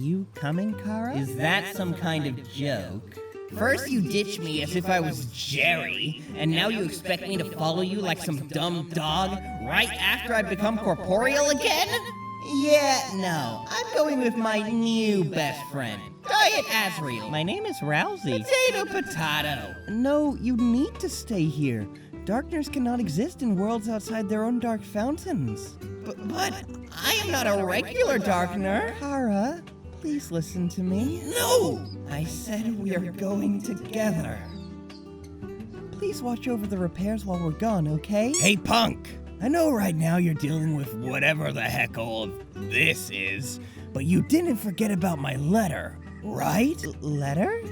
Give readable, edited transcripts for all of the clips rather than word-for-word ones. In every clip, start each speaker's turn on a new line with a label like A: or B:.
A: you coming, Cara?
B: Is that some kind of joke? First you ditch me as if I was Jerry, and now you expect me to follow you like some dumb dog right after I become corporeal again? Yeah, no, I'm going with my new best friend, Diet Asriel.
A: My name is Ralsei.
B: Potato.
A: No, you need to stay here. Darkness cannot exist in worlds outside their own dark fountains.
B: But I am not a regular darkener.
A: Cara, please listen to me.
B: No! I said we are going together.
A: Please watch over the repairs while we're gone, okay?
C: Hey, punk! I know right now you're dealing with whatever the heck all of this is, but you didn't forget about my letter, right?
A: Letter?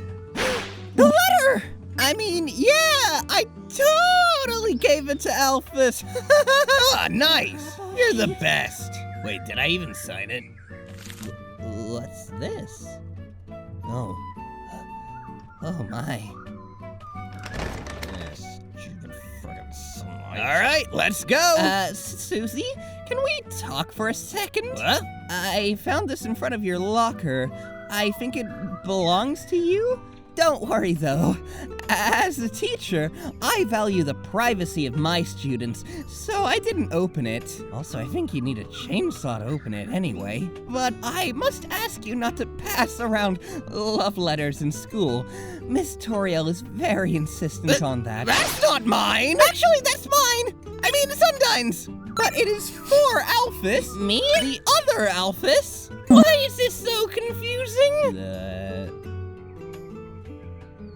B: The letter! I mean, yeah, I totally gave it to Alphys.
C: Ah, nice! You're the best. Wait, did I even sign it?
B: What's this? Oh my.
C: Stupid friggin' sunlight. Alright, let's go!
B: Susie, can we talk for a second?
C: What?
B: I found this in front of your locker. I think it belongs to you? Don't worry though. As a teacher, I value the privacy of my students, so I didn't open it. Also, I think you need a chainsaw to open it anyway. But I must ask you not to pass around love letters in school. Miss Toriel is very insistent on that.
C: That's not mine!
B: Actually, that's mine! I mean, Sundine's! But it is for Alphys. Me? The other Alphys? Why is this so confusing?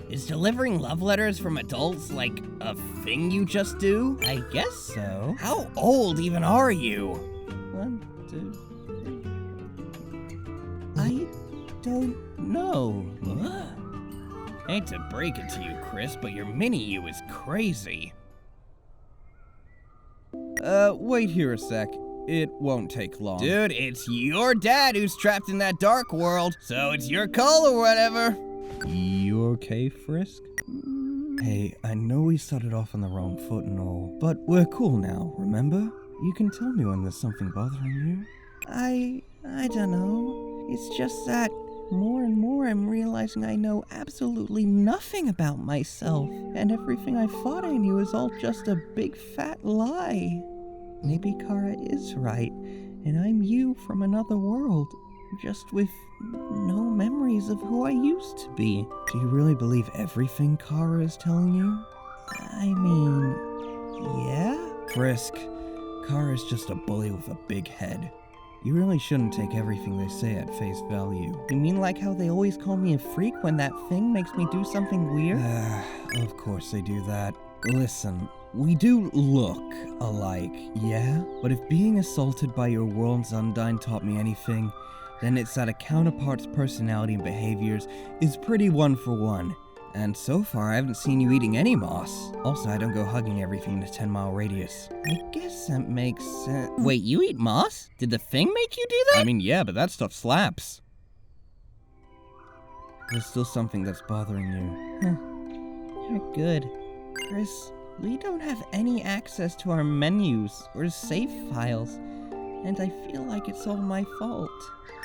B: Is delivering love letters from adults like a thing you just do? I guess so.
C: How old even are you?
B: 1, 2, 3. I don't know.
C: What? Hate to break it to you, Kris, but your mini-you is crazy.
A: Wait here a sec. It won't take long.
C: Dude, it's your dad who's trapped in that dark world, so it's your call or whatever.
A: You okay, Frisk? Hey, I know we started off on the wrong foot and all, but we're cool now, remember? You can tell me when there's something bothering you. I don't know. It's just that more and more I'm realizing I know absolutely nothing about myself, and everything I thought I knew is all just a big fat lie. Maybe Cara is right, and I'm you from another world, just with no memories of who I used to be. Do you really believe everything Cara is telling you? I mean, yeah? Frisk, Cara's just a bully with a big head. You really shouldn't take everything they say at face value. You mean like how they always call me a freak when that thing makes me do something weird? Of course they do that. Listen, we do look alike, yeah? But if being assaulted by your world's Undyne taught me anything, then it's that a counterpart's personality and behaviors is pretty one-for-one. And so far, I haven't seen you eating any moss. Also, I don't go hugging everything in a 10-mile radius. I guess that makes sense.
B: Wait, you eat moss? Did the thing make you do that?
A: I mean, yeah, but that stuff slaps. There's still something that's bothering you. Huh. You're good. Kris, we don't have any access to our menus or save files, and I feel like it's all my fault.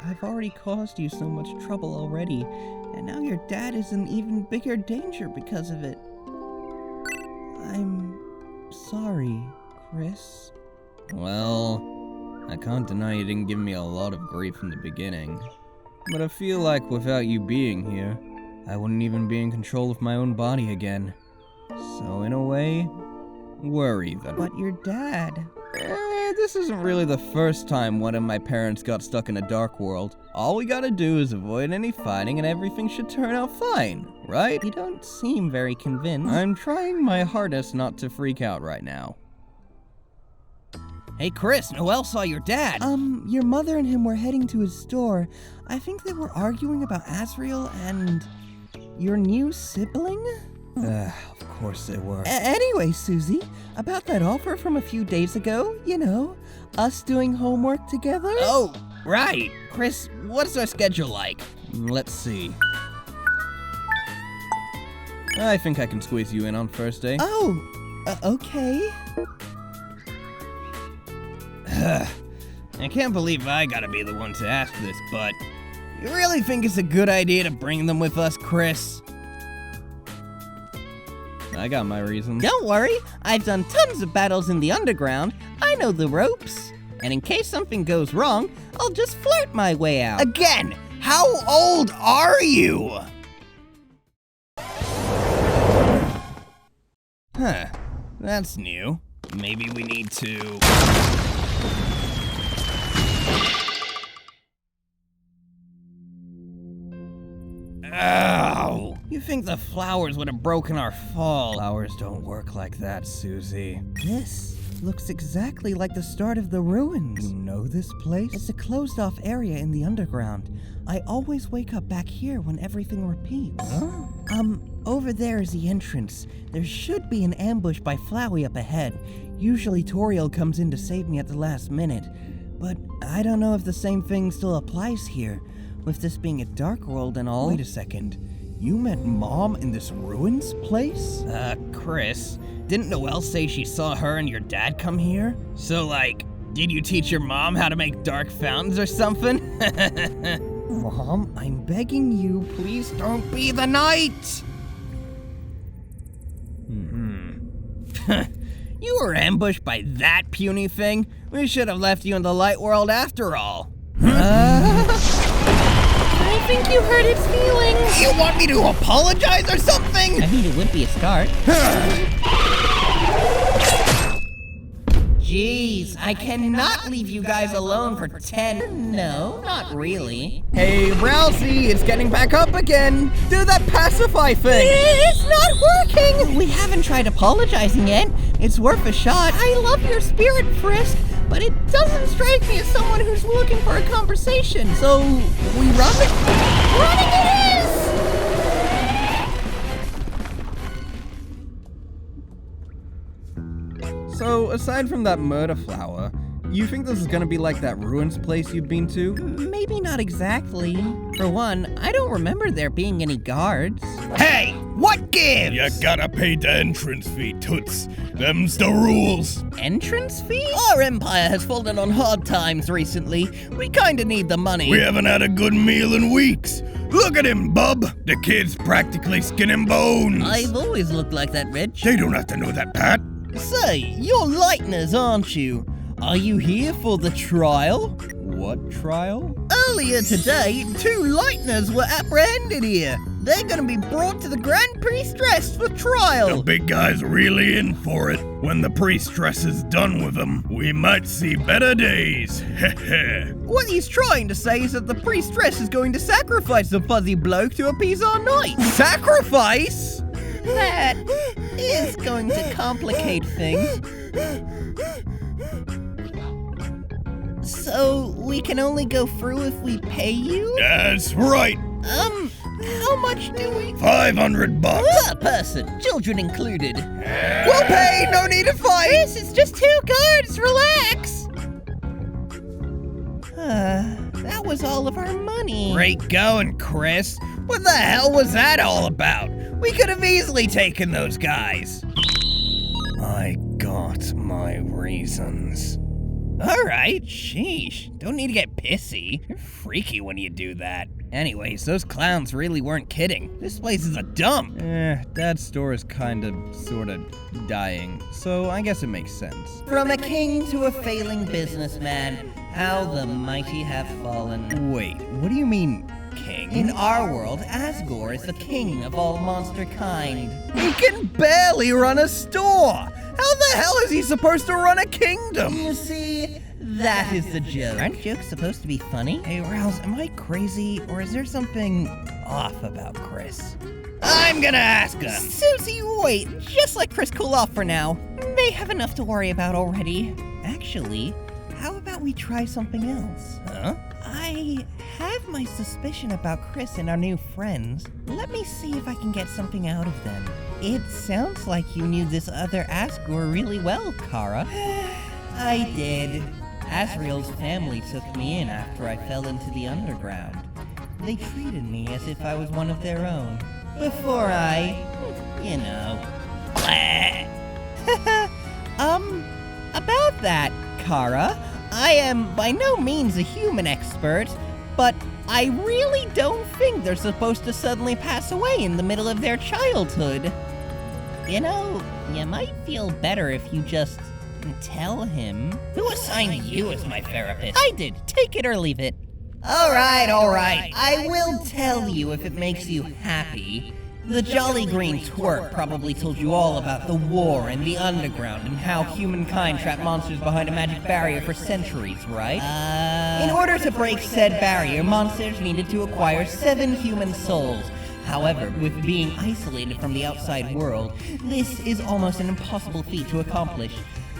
A: I've already caused you so much trouble already, and now your dad is in even bigger danger because of it. I'm sorry, Kris.
C: Well, I can't deny you didn't give me a lot of grief in the beginning. But I feel like without you being here, I wouldn't even be in control of my own body again. So in a way, we're even.
A: But your dad...
C: This isn't really the first time one of my parents got stuck in a dark world. All we gotta do is avoid any fighting and everything should turn out fine, right?
A: You don't seem very convinced.
C: I'm trying my hardest not to freak out right now. Hey Kris, Noelle saw your dad.
A: Your mother and him were heading to his store. I think they were arguing about Asriel and your new sibling? Of course they were. Anyway, Susie, about that offer from a few days ago, you know, us doing homework together?
C: Oh, right. Kris, what's our schedule like? Let's see. I think I can squeeze you in on Thursday.
A: Oh, okay.
C: I can't believe I gotta be the one to ask this, but
B: You really think it's a good idea to bring them with us, Kris?
C: I got my reasons.
B: Don't worry, I've done tons of battles in the underground. I know the ropes. And in case something goes wrong, I'll just flirt my way out.
D: Again, how old are you?
B: Huh, that's new. Maybe we need to... Ow! You think the flowers would have broken our fall?
A: Flowers don't work like that, Susie.
B: This looks exactly like the start of the ruins.
A: You know this place?
B: It's a closed-off area in the underground. I always wake up back here when everything repeats.
A: Huh?
B: Over there is the entrance. There should be an ambush by Flowey up ahead. Usually Toriel comes in to save me at the last minute. But I don't know if the same thing still applies here, with this being a dark world and all.
A: Wait a second. You met Mom in this ruins place?
B: Kris, didn't Noelle say she saw her and your dad come here? So, like, did you teach your mom how to make dark fountains or something?
A: Mom, I'm begging you, please don't be the knight!
B: You were ambushed by that puny thing? We should have left you in the light world after all.
E: I think you hurt its feelings.
D: You want me to apologize or something?
B: I mean, it would be a start. Jeez, I cannot leave you guys alone for 10. No, not really.
C: Hey, Ralsei, it's getting back up again. Do that pacify thing.
E: It's not working.
B: We haven't tried apologizing yet. It's worth a shot.
E: I love your spirit, Frisk, but it doesn't strike me as someone who's looking for a conversation.
B: So, we run it?
E: Running it is!
C: So, aside from that murder flower, you think this is gonna be like that ruins place you've been to?
B: Maybe not exactly. For one, I don't remember there being any guards.
D: Hey, what gives?
F: You gotta pay the entrance fee, toots. Them's the rules.
B: Entrance fee? Our empire has fallen on hard times recently. We kinda need the money.
F: We haven't had a good meal in weeks. Look at him, bub. The kid's practically skin and bones.
B: I've always looked like that, Rich.
F: They don't have to know that, Pat.
B: Say, you're Lightners, aren't you? Are you here for the trial?
A: What trial?
B: Earlier today, 2 Lightners were apprehended here. They're gonna be brought to the Grand Priestess for
F: The
B: trial.
F: big guy's really in for it. When the priestess is done with him, we might see better days. Heh.
B: What he's trying to say is that the priestess is going to sacrifice the fuzzy bloke to appease our knight.
C: Sacrifice?
B: That is going to complicate things. So, we can only go through if we pay you?
F: That's right.
B: How much do we...
F: $500.
B: Per person, children included.
D: We'll pay, no need to fight.
E: Chris, it's just 2 guards. Relax.
B: That was all of our money.
D: Great going, Kris. What the hell was that all about? We could have easily taken those guys.
A: I got my reasons.
D: All right, sheesh. Don't need to get pissy. You're freaky when you do that. Anyways, those clowns really weren't kidding. This place is a dump.
C: Dad's store is sorta dying, so I guess it makes sense.
B: From a king to a failing businessman, how the mighty have fallen.
C: Wait, what do you mean, king?
B: In our world, Asgore is the king of all monster kind.
C: He can barely run a store! How the hell is he supposed to run a kingdom?
B: You see, that is the joke. Aren't jokes supposed to be funny?
C: Hey, Rouse, am I crazy, or is there something off about Kris?
D: I'm gonna ask her.
B: Susie, wait. Just let Kris cool off for now. They have enough to worry about already. Actually, how about we try something else?
D: Huh?
B: I have my suspicion about Kris and our new friends. Let me see if I can get something out of them. It sounds like you knew this other Asgore really well, Cara. I did. Asriel's family took me in after I fell into the underground. They treated me as if I was one of their own. Before I, you know. About that, Cara, I am by no means a human expert, but I really don't think they're supposed to suddenly pass away in the middle of their childhood. You know, you might feel better if you just tell him.
D: Who assigned you as my therapist?
B: I did. Take it or leave it.
D: All right. I will tell you if it makes you happy.
B: The Jolly Green Twerp probably told you all about the war and the underground and how humankind trapped monsters behind a magic barrier for centuries, right? In order to break said barrier, monsters needed to acquire 7 human souls. However, with being isolated from the outside world, this is almost an impossible feat to accomplish.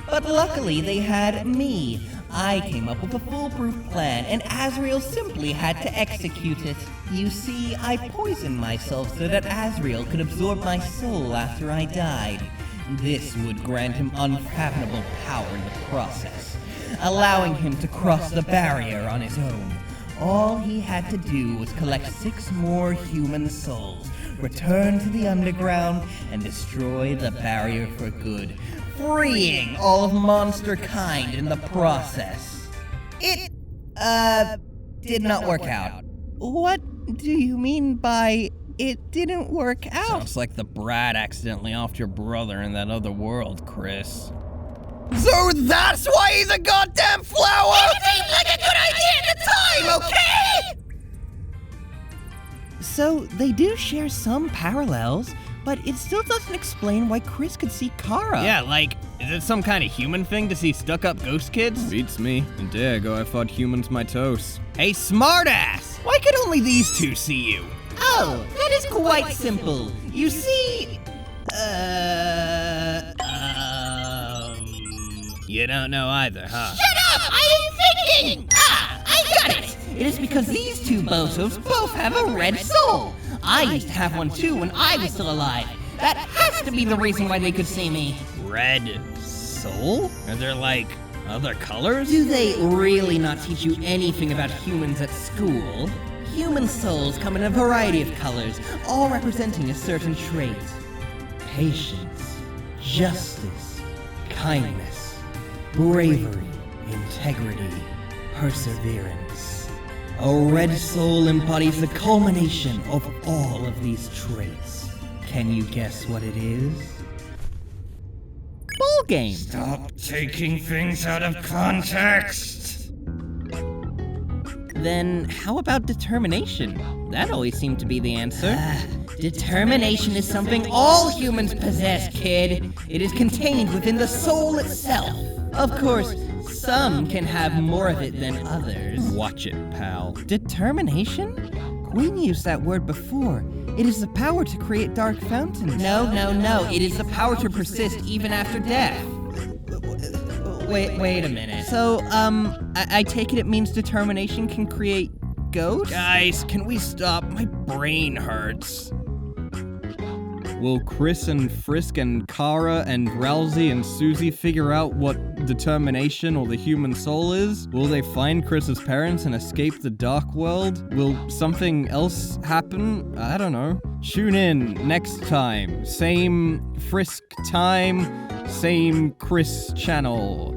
B: But luckily, they had me. I came up with a foolproof plan, and Asriel simply had to execute it. You see, I poisoned myself so that Asriel could absorb my soul after I died. This would grant him unfathomable power in the process, allowing him to cross the barrier on his own. All he had to do was collect 6 more human souls, return to the underground, and destroy the barrier for good, freeing all of monster kind in the process. It, did not work out. What do you mean by it didn't work out?
C: Sounds like the brat accidentally offed your brother in that other world, Kris.
D: So that's why he's a goddamn flower! It seemed like a good idea at the time, okay?
B: So, they do share some parallels, but it still doesn't explain why Kris could see Cara.
C: Yeah, like, is it some kind of human thing to see stuck-up ghost kids? Beats me. A day ago I thought humans might toast.
D: Hey, smartass! Why could only these two see you?
B: Oh, that is quite simple. You see,
C: You don't know either, huh?
E: Shut up! I am thinking! I got it!
B: it is because these two bozos both have a red soul. I used to have one too when I was still alive. That has to be the reason why they could see me.
C: Red soul? Are there, like, other colors?
B: Do they really not teach you anything about humans at school? Human souls come in a variety of colors, all representing a certain trait. Patience, justice, kindness, bravery, integrity, perseverance. A red soul embodies the culmination of all of these traits. Can you guess what it is? Ball game.
F: Stop taking things out of context.
B: Then how about determination? That always seemed to be the answer. Determination is something all humans possess, kid. It is contained within the soul itself. Of course, some can have more of it than others.
C: Watch it, pal.
B: Determination? Queen used that word before. It is the power to create dark fountains. No. It is the power to persist even after death. Wait a minute. So, I take it means determination can create ghosts?
C: Guys, can we stop? My brain hurts. Will Kris and Frisk and Cara and Ralsei and Susie figure out what determination or the human soul is? Will they find Chris's parents and escape the dark world? Will something else happen? I don't know. Tune in next time. Same Frisk time, same Kris channel.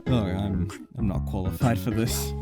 C: Oh, I'm not qualified for this.